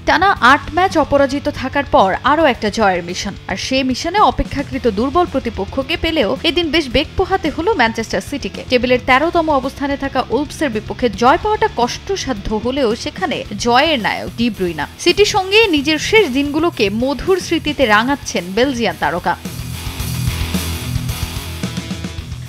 টানা ৮ ম্যাচ অপরাজিত থাকার পর আরও একটা জয়ের মিশন, আর সেই মিশনে অপেক্ষাকৃত দুর্বল প্রতিপক্ষকে পেলেও এদিন বেশ বেগ পোহাতে হলো ম্যানচেস্টার সিটিকে। টেবিলের ১৩তম অবস্থানে থাকা উলভসের বিপক্ষে জয় পাওয়াটা কষ্টসাধ্য হলেও সেখানে জয়ের নায়ক ডি ব্রুইনা। সিটির সঙ্গে নিজের শেষ দিনগুলোকে মধুর স্মৃতিতে রাঙাচ্ছেন বেলজিয়ান তারকা।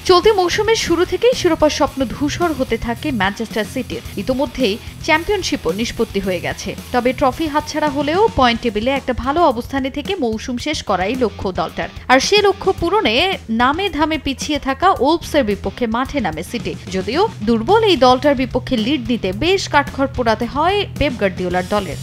চলতি মৌসুমের শুরু থেকেই শিরোপার স্বপ্ন ধূসর হতে থাকে ম্যানচেস্টার সিটির। ইতোমধ্যেই চ্যাম্পিয়নশিপও নিষ্পত্তি হয়ে গেছে। তবে ট্রফি হাতছাড়া হলেও পয়েন্ট টেবিলে একটা ভালো অবস্থানে থেকে মৌসুম শেষ করাই লক্ষ্য দলটার। আর সে লক্ষ্য পূরণে নামে ধামে পিছিয়ে থাকা উলভসের বিপক্ষে মাঠে নামে সিটি। যদিও দুর্বল এই দলটার বিপক্ষে লিড নিতে বেশ কাঠখড় পোড়াতে হয় পেপ গার্দিওলার দলের।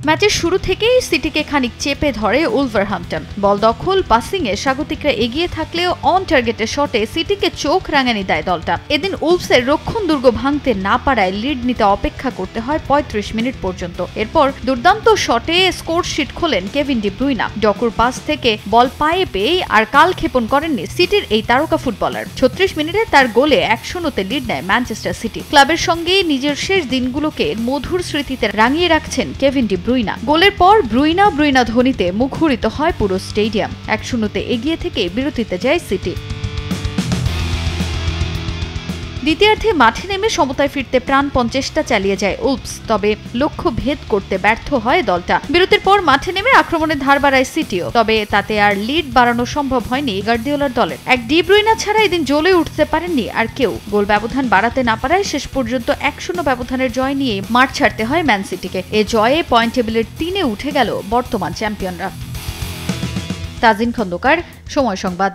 ম্যাচের শুরু থেকেই সিটিকে খানিক চেপে ধরে উলভারহ্যাম্পটন। বল দখল, পাসিংয়ে স্বাগতিকরা এগিয়ে থাকলেও অন টার্গেটের শটে সিটিকে চোখ রাঙানি দেয় দলটা। এদিন উলভসের রক্ষণ দুর্গ ভাঙতে না পারায় লিড নিতে অপেক্ষা করতে হয় ৩৫ মিনিট পর্যন্ত। এরপর দুর্দান্ত শটে স্কোর শিট খোলেন কেভিন ডি ব্রুইনা। ডকুর পাস থেকে বল পায়ে পেয়ে আর কাল ক্ষেপণ করেননি সিটির এই তারকা ফুটবলার। ৩৬ মিনিটে তার গোলে ১-০ লিড নেয় ম্যানচেস্টার সিটি। ক্লাবের সঙ্গে নিজের শেষ দিনগুলোকে মধুর স্মৃতিতে রাঙিয়ে রাখছেন কেভিন ডি ব্রুইনা। গোলের পর ব্রুইনা ধ্বনিতে মুখরিত হয় পুরো স্টেডিয়াম। ১-০ এগিয়ে থেকে বিরতিতে যায় সিটি। দ্বিতীয়ার্ধে মাঠে নেমে সমতায় ফিরতে প্রাণপণ চেষ্টা চালিয়ে যায় উলভস, তবে লক্ষ্য ভেদ করতে ব্যর্থ হয় দলটা। বিরতির পর মাঠে নেমে আক্রমণের ধার বাড়ায় সিটিও, তবে তাতে আর লিড বাড়ানো সম্ভব হয়নি গার্দিওলার দলের। এক ডি ব্রুইনা ছাড়া এদিন জ্বলে উঠতে পারেননি আর কেউ। গোল ব্যবধান বাড়াতে না পারায় শেষ পর্যন্ত ১-০ ব্যবধানের জয় নিয়ে মাঠ ছাড়তে হয় ম্যান সিটিকে। এ জয়ে পয়েন্ট টেবিলের ৩-এ উঠে গেল বর্তমান চ্যাম্পিয়নরা। তাজিন খন্দকার, সময় সংবাদ।